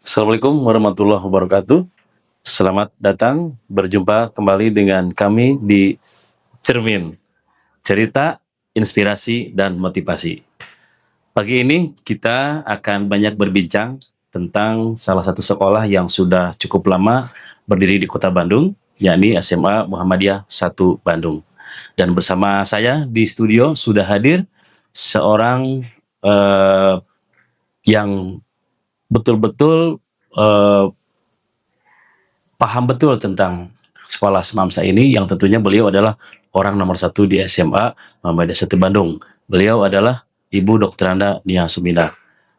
Assalamualaikum warahmatullahi wabarakatuh. Selamat datang berjumpa kembali dengan kami di Cermin, cerita, inspirasi, dan motivasi. Pagi ini kita akan banyak berbincang tentang salah satu sekolah yang sudah cukup lama berdiri di Kota Bandung, yakni SMA Muhammadiyah 1 Bandung. Dan bersama saya di studio sudah hadir seorang eh, yang betul-betul eh, paham betul tentang sekolah Semamsa ini, yang tentunya beliau adalah orang nomor satu di SMA Muhammadiyah 1 Bandung. Beliau adalah Ibu Dr. Anda Nia Sumina.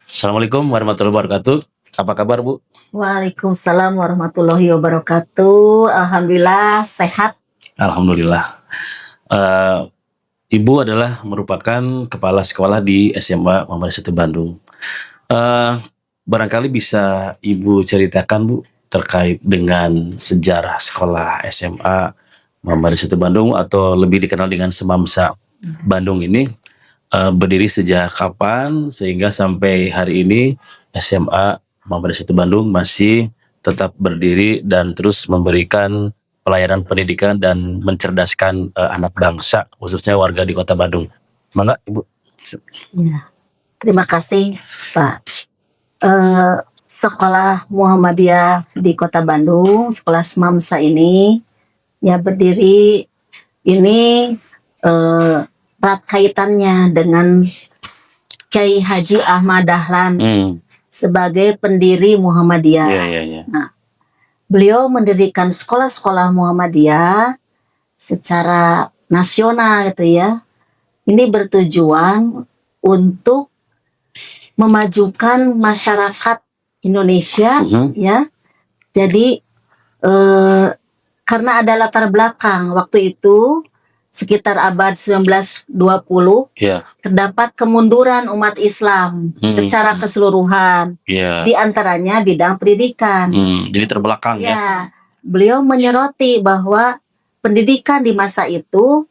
Assalamualaikum warahmatullahi wabarakatuh. Apa kabar, Bu? Waalaikumsalam warahmatullahi wabarakatuh. Alhamdulillah sehat. Alhamdulillah. Ibu adalah merupakan kepala sekolah di SMA Muhammadiyah 1 Bandung. Barangkali bisa Ibu ceritakan, Bu, terkait dengan sejarah sekolah SMA Muhammadiyah 1 Bandung atau lebih dikenal dengan Semamsa Bandung ini berdiri sejak kapan sehingga sampai hari ini SMA Muhammadiyah 1 Bandung masih tetap berdiri dan terus memberikan pelayanan pendidikan dan mencerdaskan anak bangsa, khususnya warga di Kota Bandung. Mangga, Ibu. Ya, terima kasih, Pak. Sekolah Muhammadiyah di Kota Bandung, sekolah Semamsa ini ya berdiri ini erat kaitannya dengan Kiai Haji Ahmad Dahlan sebagai pendiri Muhammadiyah. Ya. Nah, beliau mendirikan sekolah-sekolah Muhammadiyah secara nasional gitu ya. Ini bertujuan untuk memajukan masyarakat Indonesia ya. Jadi karena ada latar belakang waktu itu sekitar abad 1920 terdapat kemunduran umat Islam secara keseluruhan, di antaranya bidang pendidikan. Jadi terbelakang ya. Beliau menyoroti bahwa pendidikan di masa itu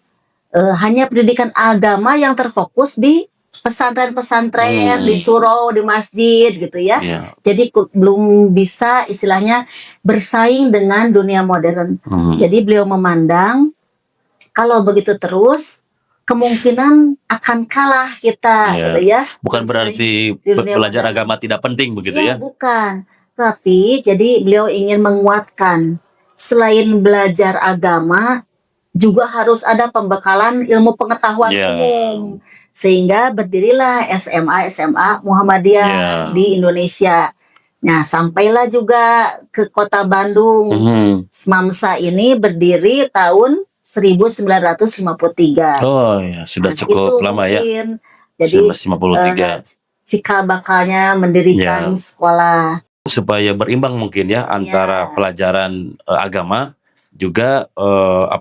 hanya pendidikan agama yang terfokus di pesantren-pesantren, di surau, di masjid gitu ya. Jadi belum bisa istilahnya bersaing dengan dunia modern. Jadi beliau memandang kalau begitu terus kemungkinan akan kalah kita gitu ya. Bukan berarti belajar agama tidak penting begitu ya. Bukan. Tapi jadi beliau ingin menguatkan selain belajar agama juga harus ada pembekalan ilmu pengetahuan umum. Sehingga berdirilah SMA Muhammadiyah di Indonesia. Nah, sampailah juga ke Kota Bandung. Semamsa ini berdiri tahun 1953. Oh ya, sudah cukup lama ya. Jadi 1953. Cikal bakalnya mendirikan sekolah. Supaya berimbang mungkin ya antara pelajaran agama juga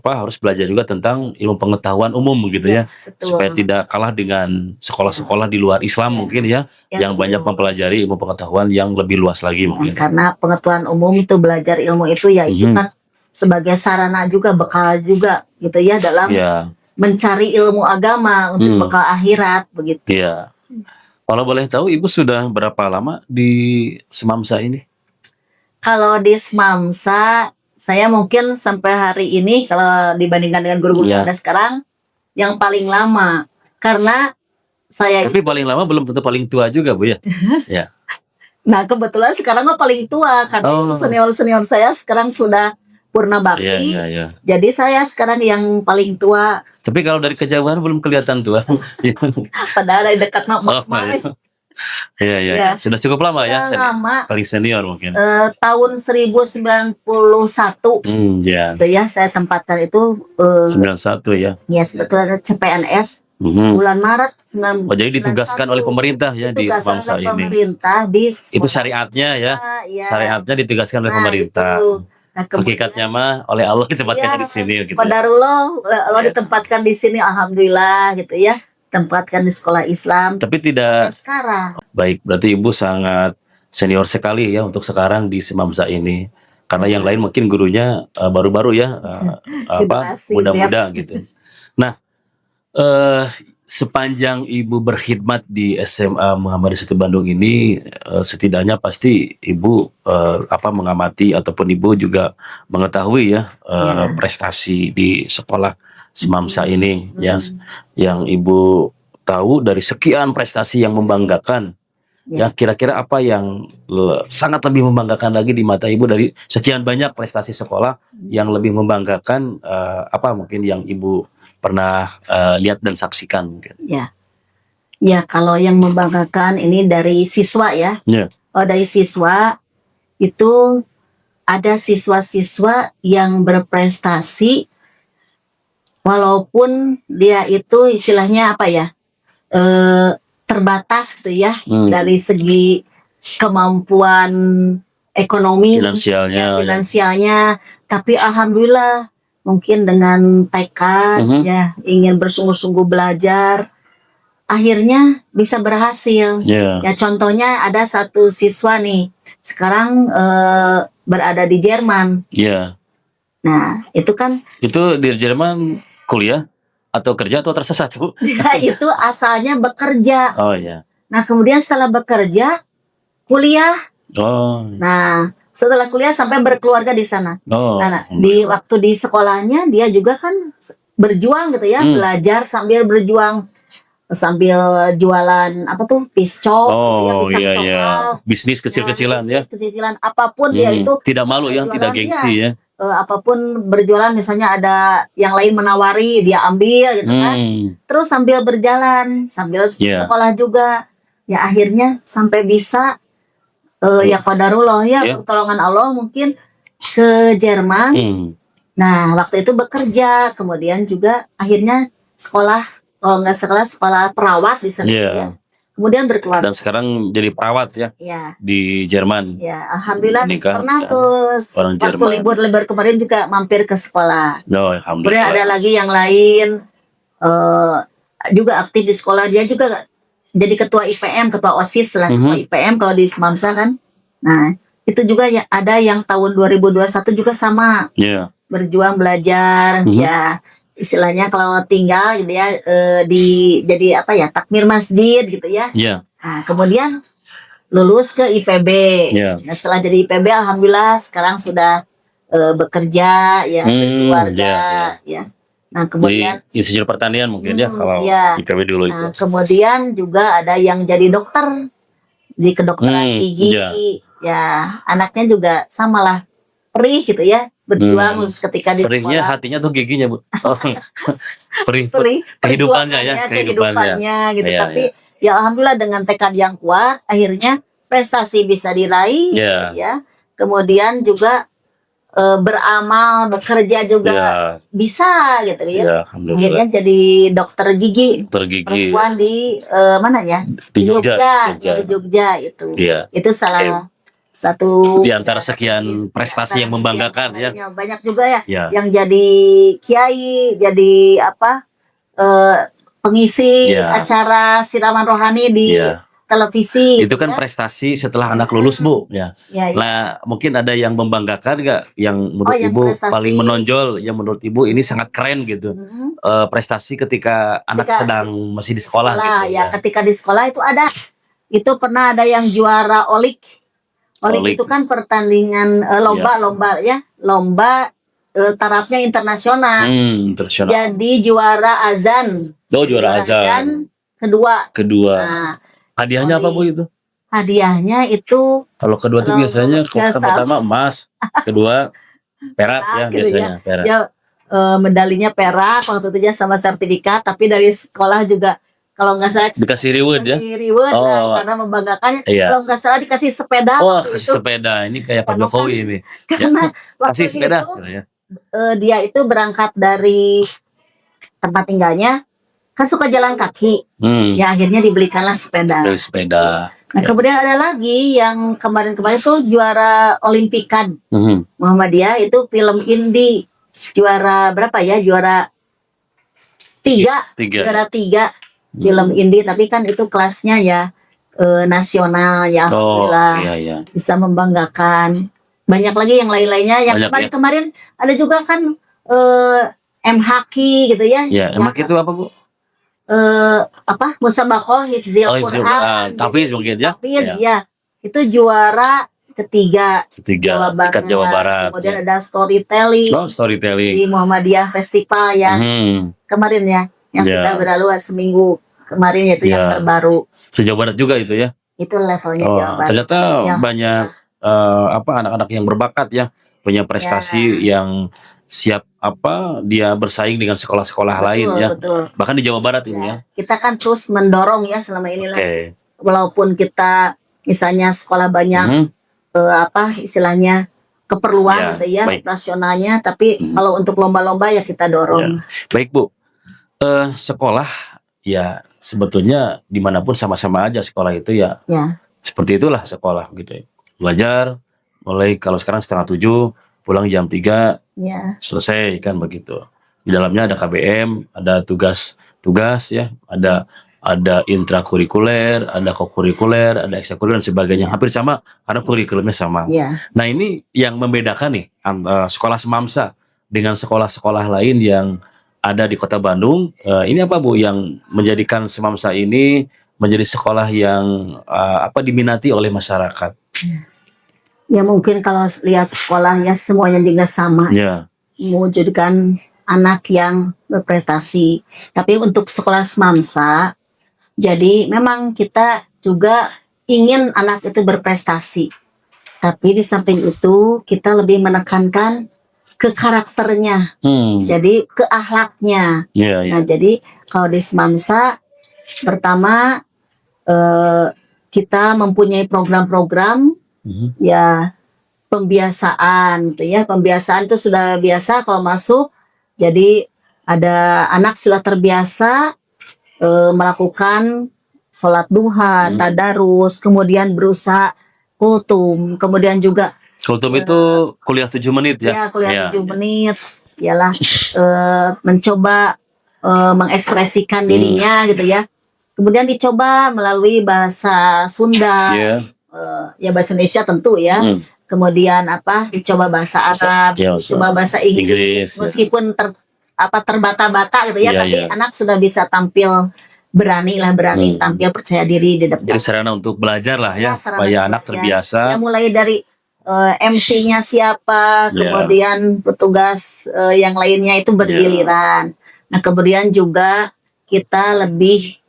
harus belajar juga tentang ilmu pengetahuan umum gitu ya. Supaya tidak kalah dengan sekolah-sekolah di luar Islam mungkin ya, yang banyak mempelajari ilmu pengetahuan yang lebih luas lagi mungkin. Karena pengetahuan umum itu belajar ilmu itu ya itu kan sebagai sarana juga, bekal juga gitu ya dalam mencari ilmu agama untuk bekal akhirat begitu. Iya. Kalau boleh tahu Ibu sudah berapa lama di Semamsa ini? Kalau di Semamsa saya mungkin sampai hari ini kalau dibandingkan dengan guru-guru yang ada sekarang yang paling lama, karena saya. Tapi paling lama belum tentu paling tua juga, Bu ya. Ya. Nah, kebetulan sekarang mah paling tua karena senior-senior saya sekarang sudah purna bakti. Jadi saya sekarang yang paling tua. Tapi kalau dari kejauhan belum kelihatan tua. Padahal dari dekat mah. Iya. Sudah cukup lama ya. Lama. Paling senior mungkin. Tahun 1091. Itu ya saya tempatkan itu. 91 ya. Ya sebetulnya CPNS. Bulan Maret. Jadi ditugaskan oleh pemerintah ya di Semamsa ini. Pemerintah di. Itu syariatnya ya. Syariatnya ditugaskan oleh pemerintah. Nah, hakikatnya mah oleh Allah ditempatkan di sini gitu. Qadarullah, Allah ditempatkan di sini, alhamdulillah gitu ya. Tempatkan di sekolah Islam. Tapi tidak sekarang. Baik, berarti Ibu sangat senior sekali ya untuk sekarang di Semamsa ini. Karena yang lain mungkin gurunya baru-baru ya, muda-muda gitu. Nah, sepanjang Ibu berkhidmat di SMA Muhammadiyah 1 Bandung ini, setidaknya pasti Ibu mengamati ataupun Ibu juga mengetahui ya Ya. prestasi di sekolah Semamsa ini ya, Mm. yang Ibu tahu dari sekian prestasi yang membanggakan. Ya, Ya. kira-kira apa yang sangat lebih membanggakan lagi di mata Ibu dari sekian banyak prestasi sekolah yang lebih membanggakan, apa mungkin yang Ibu pernah lihat dan saksikan mungkin? Ya. Ya, kalau yang membanggakan ini dari siswa ya. Ya. Oh, dari siswa itu ada siswa-siswa yang berprestasi walaupun dia itu istilahnya apa ya? Terbatas gitu ya dari segi kemampuan ekonomi Finansialnya, finansialnya, tapi alhamdulillah mungkin dengan tekad ya ingin bersungguh-sungguh belajar akhirnya bisa berhasil. ya. Ya contohnya ada satu siswa nih sekarang berada di Jerman. Ya. Nah itu kan Itu di Jerman kuliah atau kerja atau tersesat, Bu? dia itu asalnya bekerja. Oh ya. Nah kemudian setelah bekerja kuliah. Oh. Nah setelah kuliah sampai berkeluarga di sana. Oh. Nah di waktu di sekolahnya dia juga kan berjuang gitu ya, belajar sambil berjuang, sambil jualan apa tuh piscok, ya, pisang iya, coklat, bisnis kecil-kecilan ya. bisnis kecil-kecilan apapun dia itu Tidak malu ya, tidak berjualan, gengsi ya. Apapun berjualan, misalnya ada yang lain menawari dia ambil gitu kan, terus sambil berjalan sambil sekolah juga ya akhirnya sampai bisa ya qadarullah ya pertolongan Allah mungkin ke Jerman. Nah waktu itu bekerja, kemudian juga akhirnya sekolah, kalau nggak salah sekolah perawat di sana ya. Kemudian berkeluarga. Dan sekarang jadi perawat ya, di Jerman. Ya, alhamdulillah Menikah, pernah tuh waktu libur kemarin juga mampir ke sekolah. Alhamdulillah. Kemudian ada lagi yang lain juga aktif di sekolah, dia juga jadi ketua IPM, ketua OSIS lah, ketua IPM kalau di Semamsa kan. Nah itu juga ya, ada yang tahun 2021 juga sama, berjuang belajar ya. Istilahnya kalau tinggal gitu ya jadi apa ya, takmir masjid gitu ya. Nah, kemudian lulus ke IPB. Nah, setelah jadi IPB alhamdulillah sekarang sudah bekerja ya, berkeluarga ya. Nah kemudian di insinyur pertanian mungkin ya kalau IPB dulu itu. Kemudian juga ada yang jadi dokter di kedokteran gigi ya, anaknya juga samalah perih gitu ya, berjuang ketika di perihnya sekolah. hatinya tuh giginya, Bu. Perih kehidupannya ya, kehidupannya gitu. Ya, tapi ya alhamdulillah dengan tekad yang kuat akhirnya prestasi bisa diraih ya. Kemudian juga beramal, bekerja juga bisa gitu ya. Akhirnya jadi dokter gigi. Perempuan di mana ya? Di Jogja. Di Jogja itu. Itu salah satu di antara sekian prestasi yang membanggakan ya. Banyak juga ya yang jadi kiai, jadi apa pengisi acara siraman rohani di televisi. Itu kan prestasi setelah anak lulus, Bu ya. Nah mungkin ada yang membanggakan nggak, yang menurut Ibu paling menonjol, yang menurut Ibu ini sangat keren gitu, prestasi ketika anak sedang masih di sekolah gitu ya. Ketika di sekolah itu pernah ada yang juara Olik itu kan pertandingan lomba tarafnya internasional. Jadi juara azan. Juara azan. Kedua. Nah, hadiahnya apa, Bu itu? Hadiahnya itu kalau kedua tuh biasanya pertama emas, kedua perak ya biasanya. Perak. Ya, medalinya perak waktu itu sama sertifikat, tapi dari sekolah juga kalau nggak salah dikasih reward ya. Karena membanggakan. Kalau nggak salah dikasih sepeda. Kasih sepeda. Ini kayak Pak Jokowi ini. Karena waktu kasih sepeda. Dia itu berangkat dari tempat tinggalnya kan suka jalan kaki. Ya akhirnya dibelikanlah sepeda. Nah kemudian ada lagi yang kemarin tuh juara Olimpikan Muhammadiyah, itu film indie, juara berapa ya? Juara 3. Juara 3 film indie, tapi kan itu kelasnya ya nasional ya. Alhamdulillah bisa membanggakan. Banyak lagi yang lain-lainnya yang kemarin ada juga kan M-Haki gitu ya. M-Haki itu apa, Bu? Musabaqah Hifzil Quran, Tahfiz mungkin ya. Tahfiz, ya. Itu juara ketiga Ketiga tingkat Jawa Barat. Kemudian ada storytelling storytelling di Muhammadiyah Festival yang kemarin ya, yang sudah berlalu seminggu kemarin, yaitu yang terbaru. Se-Jawa Barat juga itu ya. Itu levelnya Jawa Barat. Ternyata banyak anak-anak yang berbakat ya, punya prestasi yang siap dia bersaing dengan sekolah-sekolah lain ya. Betul. Bahkan di Jawa Barat ini ya. Kita kan terus mendorong ya selama ini lah. Walaupun kita misalnya sekolah banyak istilahnya keperluan gitu ya, operasionalnya, tapi kalau untuk lomba-lomba ya kita dorong. Baik Bu, sekolah ya sebetulnya dimanapun sama-sama aja sekolah itu ya. Seperti itulah sekolah gitu ya. Belajar mulai kalau sekarang 6:30, pulang jam 3, selesai kan begitu. Di dalamnya ada KBM, ada tugas ya, ada intrakurikuler, ada kokurikuler, ada ekstrakurikuler dan sebagainya. Hampir sama karena kurikulumnya sama. Nah ini yang membedakan nih sekolah Semamsa dengan sekolah-sekolah lain yang ada di Kota Bandung. Ini apa Bu yang menjadikan Semamsa ini menjadi sekolah yang diminati oleh masyarakat? Ya mungkin kalau lihat sekolah ya semuanya juga sama, mewujudkan anak yang berprestasi. Tapi untuk sekolah Semamsa, jadi memang kita juga ingin anak itu berprestasi. Tapi di samping itu kita lebih menekankan ke karakternya, jadi ke akhlaknya. Nah jadi kalau di Semamsa, pertama kita mempunyai program-program ya pembiasaan gitu ya. Pembiasaan itu sudah biasa kalau masuk. Jadi ada anak sudah terbiasa melakukan sholat duha, tadarus, kemudian berusaha kultum, kemudian juga kultum itu kuliah 7 menit ya. Kuliah 7 menit. Ialah mencoba mengekspresikan dirinya gitu ya. Kemudian dicoba melalui bahasa Sunda. Ya bahasa Indonesia tentu ya. Kemudian dicoba bahasa Arab, dicoba bahasa Inggris. Meskipun terbata-bata gitu ya, tapi anak sudah bisa tampil berani tampil percaya diri di depan. Jadi sarana untuk belajar lah ya, supaya anak terbiasa. Ya mulai dari MC-nya siapa, kemudian petugas yang lainnya itu bergiliran. Nah kemudian juga kita lebih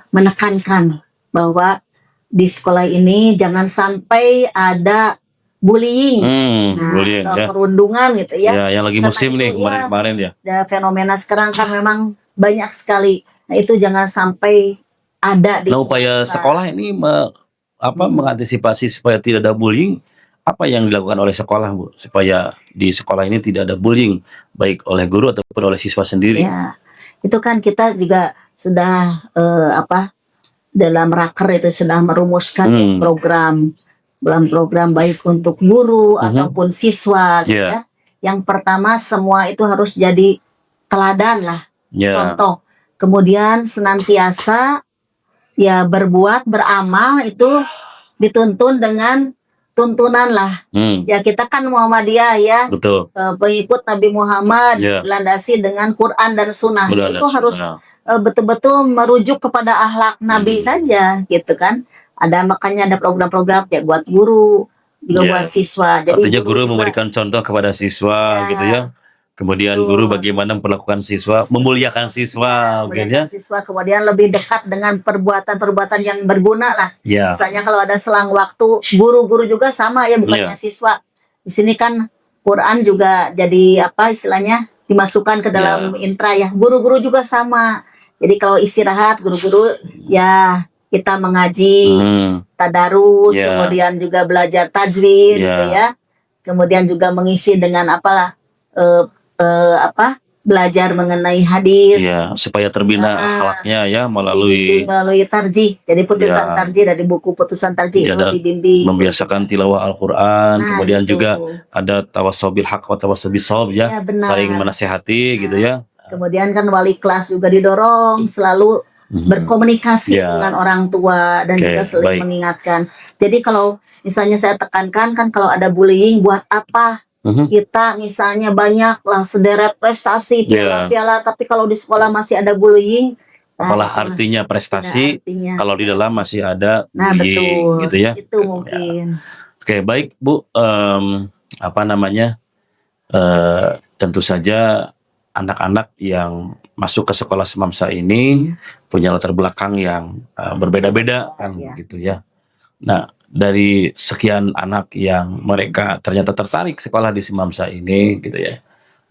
menekankan bahwa di sekolah ini jangan sampai ada bullying, perundungan gitu ya. Yang lagi musim nih kemarin-kemarin ya. Fenomena sekarang kan memang banyak sekali. Nah itu jangan sampai ada di upaya sekolah ini mengantisipasi supaya tidak ada bullying. Apa yang dilakukan oleh sekolah Bu supaya di sekolah ini tidak ada bullying baik oleh guru ataupun oleh siswa sendiri? Ya, itu kan kita juga sudah dalam raker itu sudah merumuskan program baik untuk guru ataupun siswa gitu ya. Yang pertama semua itu harus jadi teladan lah, contoh. Kemudian senantiasa ya berbuat, beramal itu dituntun dengan tuntunan lah. Ya kita kan Muhammadiyah ya. Betul. Pengikut Nabi Muhammad, landasi dengan Quran dan Sunnah. Itu harus betul-betul merujuk kepada akhlak Nabi saja gitu kan. Makanya ada program-program ya buat guru, juga buat siswa. Jadi artinya guru memberikan contoh kepada siswa gitu ya. Kemudian guru bagaimana memperlakukan siswa, memuliakan siswa, siswa, kemudian lebih dekat dengan perbuatan-perbuatan yang berguna lah. Misalnya kalau ada selang waktu, guru-guru juga sama ya, bukannya siswa. Di sini kan Quran juga jadi istilahnya dimasukkan ke dalam intra ya. Guru-guru juga sama. Jadi kalau istirahat guru-guru ya kita mengaji, tadarus, kemudian juga belajar tajwid gitu ya. Kemudian juga mengisi dengan belajar mengenai hadis, supaya terbina akhlaknya ya melalui tarjih. Jadi putusan tarjih dari buku putusan tarjih dibimbing. Membiasakan tilawah Al-Quran, kemudian juga ada tawasobil haq wa tawasobil shawab ya, saling menasehati gitu ya. Kemudian kan wali kelas juga didorong selalu berkomunikasi dengan orang tua dan juga saling mengingatkan. Jadi kalau misalnya saya tekankan kan kalau ada bullying buat apa kita misalnya banyak lah sederet prestasi Iya. piala-piala, tapi kalau di sekolah masih ada bullying, Apalah itu mah artinya tidak prestasi artinya. kalau di dalam masih ada Nah bullying betul, gitu ya. itu Ya. mungkin. Oke, baik Bu, apa namanya, tentu saja anak-anak yang masuk ke sekolah semamsa ini punya latar belakang yang berbeda-beda kan Iya. gitu ya. Nah, dari sekian anak yang mereka ternyata tertarik sekolah di semamsa ini gitu ya.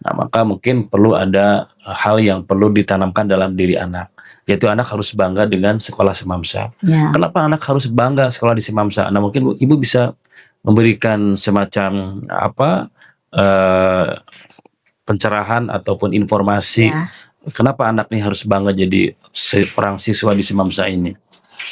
Nah, maka mungkin perlu ada hal yang perlu ditanamkan dalam diri anak, yaitu anak harus bangga dengan sekolah semamsa. Ya. Kenapa anak harus bangga sekolah di semamsa? Nah, mungkin Ibu bisa memberikan semacam apa pencerahan ataupun informasi Ya. kenapa anak ini harus bangga jadi seorang siswa di semamsa ini.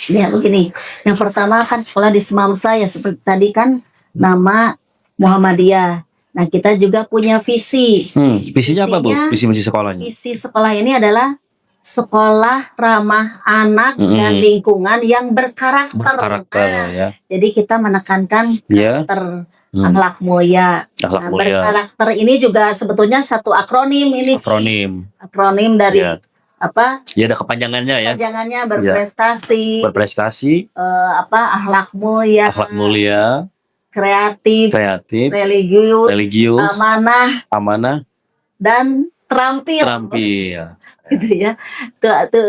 Ya begini, yang pertama kan sekolah di semamsa ya seperti tadi kan nama Muhammadiyah. Nah kita juga punya visi. Visinya apa Bu? Visinya- Visi misi sekolahnya? Visi sekolah ini adalah sekolah ramah anak dan lingkungan yang berkarakter. Berkarakter Nah, ya. jadi kita menekankan Ya. karakter akhlak mulia. Akhlak Nah, mulia. berkarakter ini juga sebetulnya satu akronim ini. Akronim dari Ya. apa? Ya ada kepanjangannya ya. Panjangannya berprestasi, Berprestasi, akhlak mulia, akhlak mulia, kreatif, kreatif, religius, amanah, dan terampil. Gitu ya.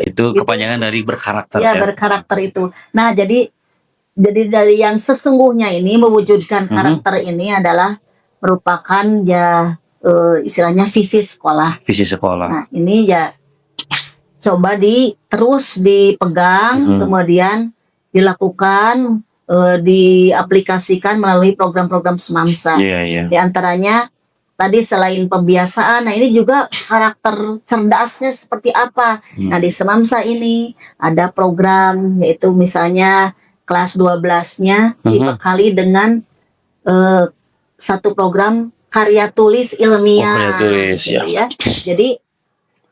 Itu kepanjangan dari berkarakter Ya, ya. berkarakter itu. Nah, jadi dari yang sesungguhnya ini mewujudkan karakter ini adalah merupakan ya istilahnya visi sekolah. Visi sekolah. Nah, ini ya coba terus dipegang, kemudian dilakukan, diaplikasikan melalui program-program semamsa. Iya. Di antaranya tadi selain pembiasaan, nah ini juga karakter cerdasnya seperti apa. Nah di semamsa ini ada program yaitu misalnya kelas 12-nya dibekali dengan satu program karya tulis ilmiah. Karya tulis gitu ya. Jadi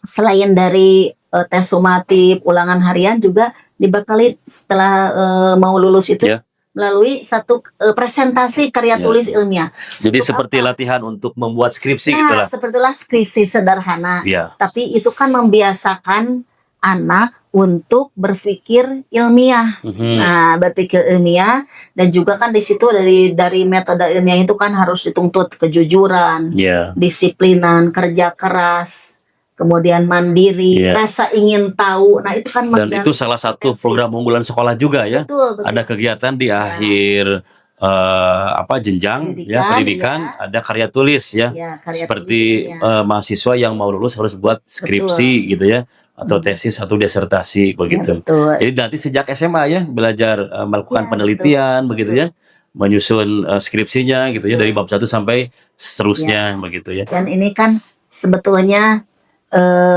selain dari tes sumatif, ulangan harian juga dibekali setelah mau lulus itu melalui satu presentasi karya tulis ilmiah. Jadi seperti latihan untuk membuat skripsi gitu lah. Sepertilah skripsi sederhana. Ya. Tapi itu kan membiasakan anak untuk berpikir ilmiah. Nah, berpikir ilmiah dan juga kan di situ dari metode ilmiah itu kan harus dituntut kejujuran, disiplinan, kerja keras, kemudian mandiri, rasa ingin tahu. Nah, itu kan dan itu salah satu program unggulan sekolah juga ya. Betul. Ada kegiatan di akhir jenjang pendidikan ada karya tulis ya. Karya seperti tulis, mahasiswa yang mau lulus harus buat skripsi gitu ya, atau tesis atau disertasi begitu. Jadi nanti sejak SMA ya belajar melakukan penelitian begitu ya, menyusun skripsinya gitu ya, dari bab 1 sampai seterusnya begitu ya. Dan ini kan sebetulnya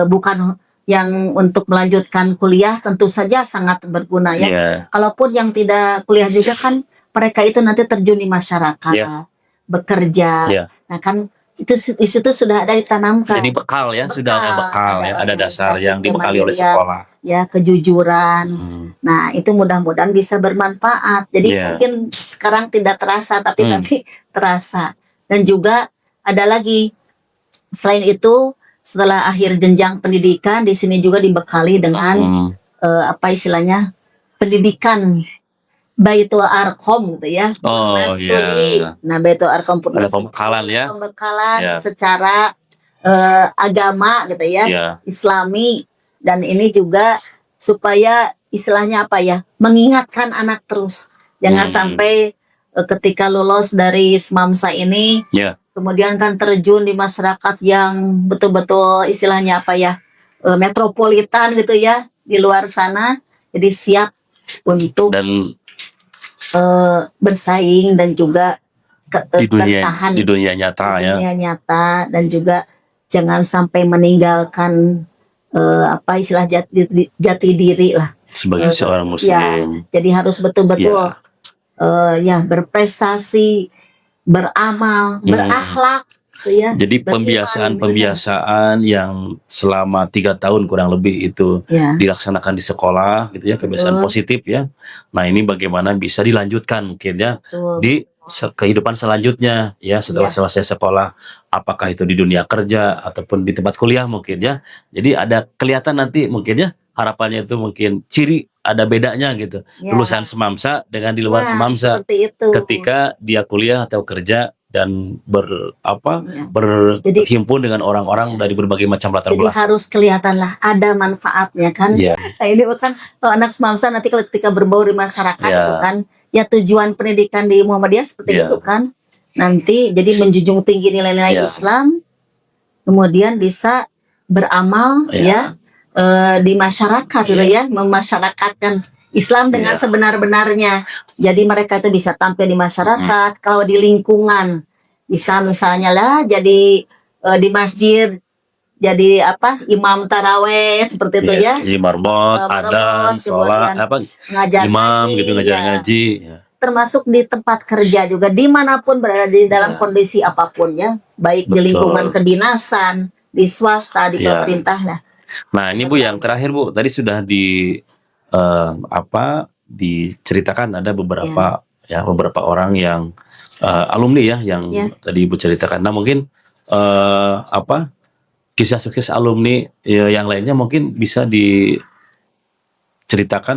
bukan yang untuk melanjutkan kuliah, tentu saja sangat berguna ya. Kalaupun yang tidak kuliah juga kan mereka itu nanti terjun di masyarakat, bekerja. Nah kan itu di situ sudah ada ditanamkan. Jadi bekal ya, sudah ada bekal ya, ada dasar yang dibekali oleh sekolah. Ya, kejujuran. Nah itu mudah-mudahan bisa bermanfaat. Jadi mungkin sekarang tidak terasa, tapi nanti terasa. Dan juga ada lagi selain itu, setelah akhir jenjang pendidikan di sini juga dibekali dengan istilahnya pendidikan Baitul Arqam gitu ya. Nah, Baitul Arqam ada pembekalan ya. Pembekalan secara agama gitu ya, Islami, dan ini juga supaya istilahnya mengingatkan anak terus. Jangan sampai ketika lulus dari semamsa ini kemudian kan terjun di masyarakat yang betul-betul istilahnya metropolitan gitu ya, di luar sana. Jadi siap untuk bersaing dan juga di dunia nyata nyata, dan juga jangan sampai meninggalkan istilah jati diri lah sebagai seorang muslim. Jadi harus betul-betul berprestasi, beramal, berakhlak, gitu ya. Jadi Beriman, pembiasaan yang selama 3 tahun kurang lebih itu ya. dilaksanakan di sekolah gitu ya, kebiasaan Betul. positif ya. Nah ini bagaimana bisa dilanjutkan mungkin ya Betul. di kehidupan selanjutnya ya setelah Iya. selesai sekolah, apakah itu di dunia kerja ataupun di tempat kuliah mungkin ya. Jadi ada kelihatan nanti mungkin ya, harapannya itu mungkin ciri ada bedanya gitu. Ya. Lulusan Semamsa dengan di luar Nah, Semamsa seperti itu. ketika dia kuliah atau kerja dan Ya. Jadi berhimpun dengan orang-orang dari berbagai macam latar jadi belakang. harus kelihatan lah ada manfaatnya kan. Iya. Nah, ini kan kalau anak Semamsa nanti ketika berbaur di masyarakat Ya. itu kan, ya tujuan pendidikan di Muhammadiyah seperti Ya. itu kan. Nanti jadi menjunjung tinggi nilai-nilai Ya. Islam, kemudian bisa beramal Ya. ya di masyarakat gitu ya, memasyarakatkan Islam dengan Ya. sebenar-benarnya. Jadi mereka itu bisa tampil di masyarakat, kalau di lingkungan bisa misalnya lah jadi di masjid jadi imam taraweh seperti itu ya. Jadi marbot, Marbot, adzan, sholat, ngajar imam ngaji, gitu ngajar ya. ngaji. Ya. Termasuk di tempat kerja juga, dimanapun berada di dalam kondisi apapun ya, baik di Betul. lingkungan kedinasan, di swasta, di Ya. pemerintah lah. Nah ini Bu yang terakhir Bu, tadi sudah diceritakan ada beberapa orang yang alumni ya yang tadi Ibu ceritakan. Nah mungkin kisah sukses alumni yang lainnya mungkin bisa diceritakan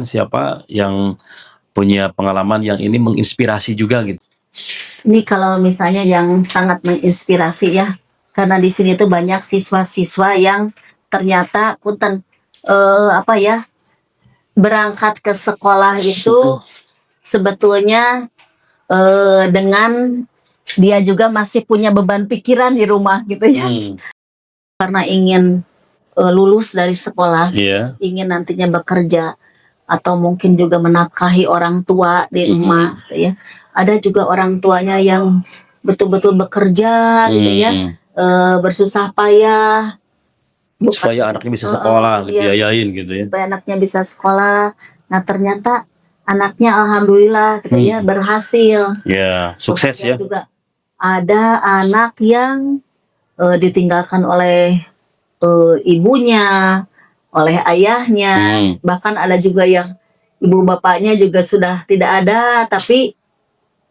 siapa yang punya pengalaman yang ini menginspirasi juga gitu. Ini kalau misalnya yang sangat menginspirasi ya, karena di sini tuh banyak siswa-siswa yang ternyata punten berangkat ke sekolah itu sebetulnya dengan dia juga masih punya beban pikiran di rumah gitu ya. Karena ingin lulus dari sekolah, ingin nantinya bekerja atau mungkin juga menafkahi orang tua di rumah gitu ya. Ada juga orang tuanya yang betul-betul bekerja gitu ya, bersusah payah supaya anaknya bisa sekolah, dibiayain gitu ya. Supaya anaknya bisa sekolah. Nah ternyata anaknya alhamdulillah gitu ya berhasil. Ya, sukses ya. Juga ada anak yang ditinggalkan oleh ibunya, oleh ayahnya, bahkan ada juga yang ibu bapaknya juga sudah tidak ada, tapi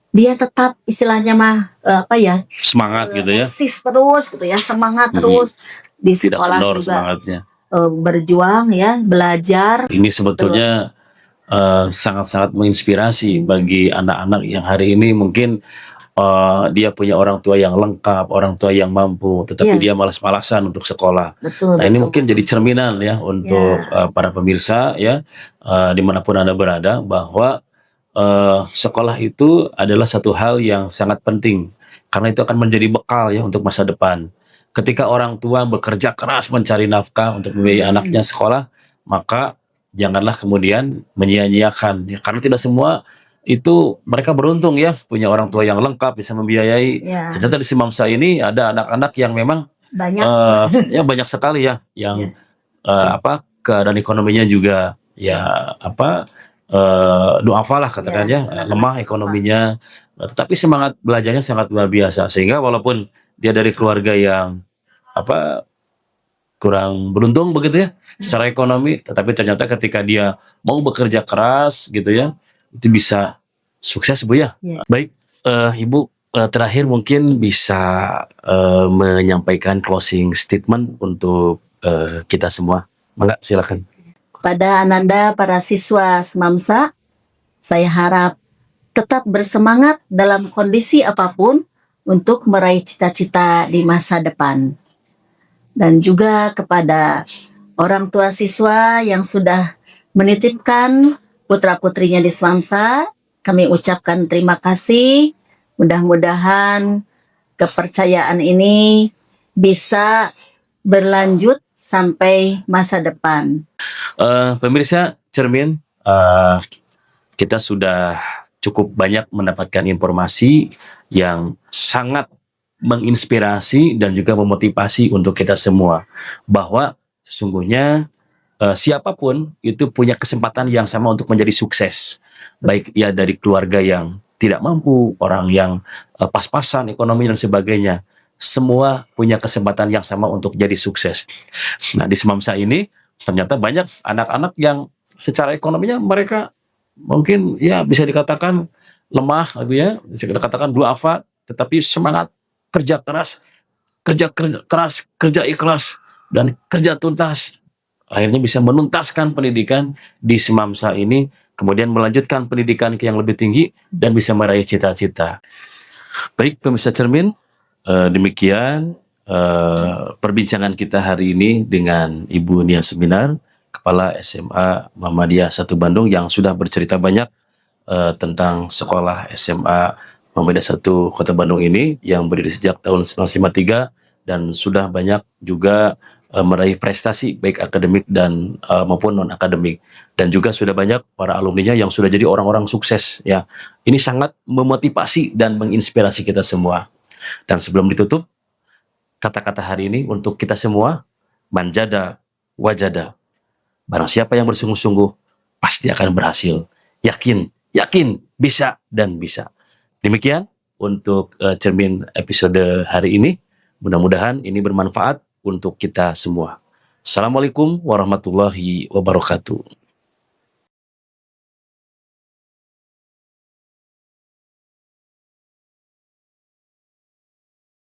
dia tetap istilahnya semangat gitu ya, eksis terus gitu ya, semangat terus di sekolah tidak juga semangatnya. Berjuang ya, belajar. Ini sebetulnya sangat-sangat menginspirasi bagi anak-anak yang hari ini mungkin dia punya orang tua yang lengkap, orang tua yang mampu, tetapi dia malas-malasan untuk sekolah. Betul, ini mungkin jadi cerminan ya untuk para pemirsa ya, dimanapun Anda berada, bahwa sekolah itu adalah satu hal yang sangat penting karena itu akan menjadi bekal ya untuk masa depan. Ketika orang tua bekerja keras mencari nafkah untuk membiayai anaknya sekolah, maka janganlah kemudian menyia-nyiakan ya, karena tidak semua itu mereka beruntung ya punya orang tua yang lengkap bisa membiayai. Ternyata di Semamsa ini ada anak-anak yang memang banyak sekali ya yang keadaan ekonominya juga duafalah katakannya, lemah ekonominya, tetapi semangat belajarnya sangat luar biasa, sehingga walaupun dia dari keluarga yang kurang beruntung begitu ya secara ekonomi, tetapi ternyata ketika dia mau bekerja keras gitu ya, itu bisa sukses Bu ya. Baik, Ibu terakhir mungkin bisa menyampaikan closing statement untuk kita semua. Mangga, silakan. Pada Ananda para siswa Semamsa, saya harap tetap bersemangat dalam kondisi apapun untuk meraih cita-cita di masa depan. Dan juga kepada orang tua siswa yang sudah menitipkan putra-putrinya di Semamsa, kami ucapkan terima kasih. Mudah-mudahan kepercayaan ini bisa berlanjut sampai masa depan. Pemirsa Cermin, kita sudah cukup banyak mendapatkan informasi yang sangat menginspirasi dan juga memotivasi untuk kita semua, bahwa sesungguhnya siapapun itu punya kesempatan yang sama untuk menjadi sukses, baik ya dari keluarga yang tidak mampu, orang yang pas-pasan ekonomi dan sebagainya. semua punya kesempatan yang sama untuk jadi sukses. Nah, di Semamsa ini ternyata banyak anak-anak yang secara ekonominya mereka mungkin ya bisa dikatakan lemah gitu ya, bisa dikatakan duafa, tetapi semangat, kerja keras, kerja ikhlas, dan kerja tuntas. Akhirnya bisa menuntaskan pendidikan di Semamsa ini, kemudian melanjutkan pendidikan ke yang lebih tinggi dan bisa meraih cita-cita. Baik pemirsa Cermin, demikian perbincangan kita hari ini dengan Ibu Nia Seminar, Kepala SMA Muhammadiyah 1 Bandung yang sudah bercerita banyak tentang sekolah SMA Muhammadiyah 1 Kota Bandung ini yang berdiri sejak tahun 1953 dan sudah banyak juga meraih prestasi baik akademik dan maupun non akademik, dan juga sudah banyak para alumninya yang sudah jadi orang-orang sukses ya. Ini sangat memotivasi dan menginspirasi kita semua. Dan sebelum ditutup, kata-kata hari ini untuk kita semua, manjada wajada. Barang siapa yang bersungguh-sungguh pasti akan berhasil. Yakin, yakin, bisa dan bisa. Demikian untuk cermin episode hari ini. Mudah-mudahan ini bermanfaat untuk kita semua. Assalamualaikum warahmatullahi wabarakatuh.